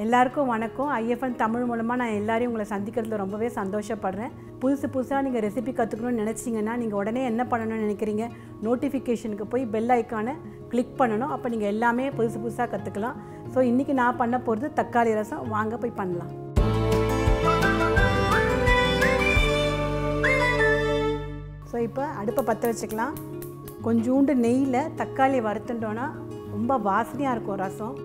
எல்லாருக்கும் வணக்கம். ஐஎஃப்என் தமிழ் மூலமாக நான் எல்லாரையும் உங்களை சந்திக்கிறதுல ரொம்பவே சந்தோஷப்படுறேன். புதுசாக நீங்கள் ரெசிபி கற்றுக்கணும்னு நினச்சிங்கன்னா நீங்கள் உடனே என்ன பண்ணணும்னு நினைக்கிறீங்க, நோட்டிஃபிகேஷனுக்கு போய் பெல் ஐக்கானை கிளிக் பண்ணணும். அப்போ நீங்கள் எல்லாமே புதுசாக கற்றுக்கலாம். ஸோ இன்றைக்கி நான் பண்ண போகிறது தக்காளி ரசம். வாங்க போய் பண்ணலாம். ஸோ இப்போ அடுப்பை பற்ற வச்சுக்கலாம். கொஞ்சோண்டு நெய்யில் தக்காளி வறுத்துட்டோன்னா ரொம்ப வாசனையாக இருக்கும் ரசம்.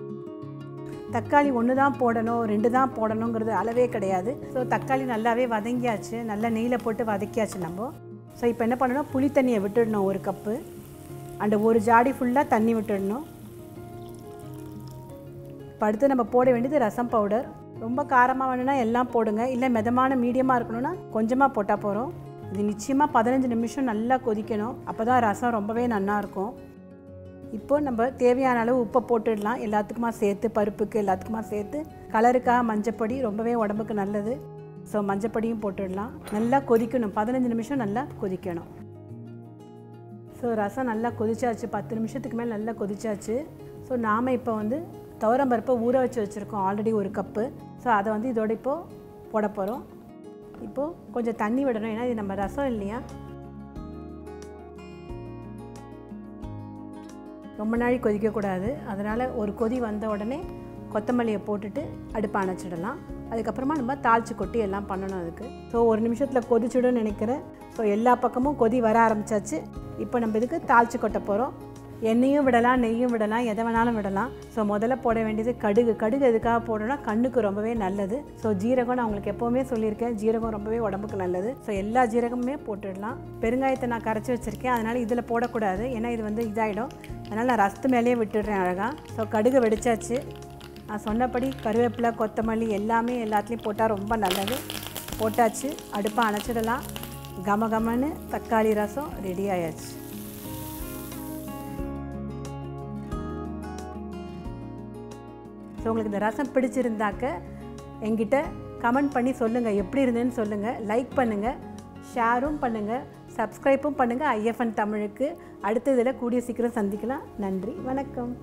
தக்காளி 1 தான் போடணும் 2 தான் போடணுங்கிறது அளவே கிடையாது. ஸோ தக்காளி நல்லாவே வதங்கியாச்சு, நல்லா நெய்யில் போட்டு வதக்கியாச்சு நம்ம. ஸோ இப்போ என்ன பண்ணணும், புளி தண்ணியை விட்டுடணும் 1 கப்பு. அண்ட் 1 ஜாடி ஃபுல்லாக தண்ணி விட்டுடணும். இப்போ அடுத்து நம்ம போட வேண்டியது ரசம் பவுடர். ரொம்ப காரமாக வேணும்னா எல்லாம் போடுங்க, இல்லை மிதமான மீடியமாக இருக்கணும்னா கொஞ்சமாக போட்டால் போகிறோம். இது நிச்சயமாக 15 நிமிஷம் நல்லா கொதிக்கணும். அப்போ தான் ரசம் ரொம்பவே நல்லாயிருக்கும். இப்போ நம்ம தேவையான அளவு உப்பை போட்டுடலாம். எல்லாத்துக்குமா சேர்த்து, பருப்புக்கு எல்லாத்துக்குமா சேர்த்து. கலருக்காக மஞ்சப்பொடி ரொம்பவே உடம்புக்கு நல்லது. ஸோ மஞ்சப்பொடியும் போட்டுடலாம். நல்லா கொதிக்கணும், 15 நிமிஷம் நல்லா கொதிக்கணும். ஸோ ரசம் நல்லா கொதிச்சாச்சு, 10 நிமிஷத்துக்கு மேலே நல்லா கொதிச்சாச்சு. ஸோ நாம் இப்போ துவரம்பருப்பை ஊற வச்சு வச்சுருக்கோம் ஆல்ரெடி 1 கப்பு. ஸோ அதை இதோட இப்போது போட போகிறோம். இப்போது கொஞ்சம் தண்ணி விடணும், ஏன்னா இது நம்ம ரசம் இல்லையா. ரொம்ப நாள் கொதிக்கக்கூடாது. அதனால் ஒரு கொதி வந்த உடனே கொத்தமல்லியை போட்டுட்டு அடுப்பை அணைச்சிடலாம். அதுக்கப்புறமா நம்ம தாளித்து கொட்டி எல்லாம் பண்ணணும் அதுக்கு. ஸோ 1 நிமிஷத்தில் கொதிச்சுடுன்னு நினைக்கிறேன். ஸோ எல்லா பக்கமும் கொதி வர ஆரம்பித்தாச்சு. இப்போ நம்ம இதுக்கு தாளித்து கொட்ட போகிறோம். எண்ணெயும் விடலாம், நெய்யும் விடலாம், எதை வேணாலும் விடலாம். ஸோ முதல்ல போட வேண்டியது கடுகு. கடுகு எதுக்காக போடணும்னா கண்ணுக்கு ரொம்பவே நல்லது. ஸோ ஜீரகம் நான் உங்களுக்கு எப்போவுமே சொல்லியிருக்கேன், ஜீரகம் ரொம்பவே உடம்புக்கு நல்லது. ஸோ எல்லா ஜீரகமுமே போட்டுடலாம். பெருங்காயத்தை நான் கரைச்சி வச்சுருக்கேன், அதனால் இதில் போடக்கூடாது, ஏன்னா இது இதாகிடும். அதனால் நான் ரசத்து மேலேயே விட்டுடுறேன் அழகாக. ஸோ கடுகு வெடிச்சாச்சு. நான் சொன்னபடி கருவேப்பிலை, கொத்தமல்லி எல்லாமே எல்லாத்துலேயும் போட்டால் ரொம்ப நல்லது. போட்டாச்சு, அடுப்பை அணைச்சிடலாம். கமகமன்னு தக்காளி ரசம் ரெடி ஆயாச்சு. ஸோ உங்களுக்கு இந்த ரசம் பிடிச்சிருந்தாக்க என்கிட்ட கமெண்ட் பண்ணி சொல்லுங்கள், எப்படி இருந்ததுன்னு சொல்லுங்கள். லைக் பண்ணுங்கள், ஷேரும் பண்ணுங்கள், சப்ஸ்கிரைப்பும் பண்ணுங்கள் ஐஎஃப்என் தமிழுக்கு. அடுத்த இதில் கூடிய சீக்கிரம் சந்திக்கலாம். நன்றி, வணக்கம்.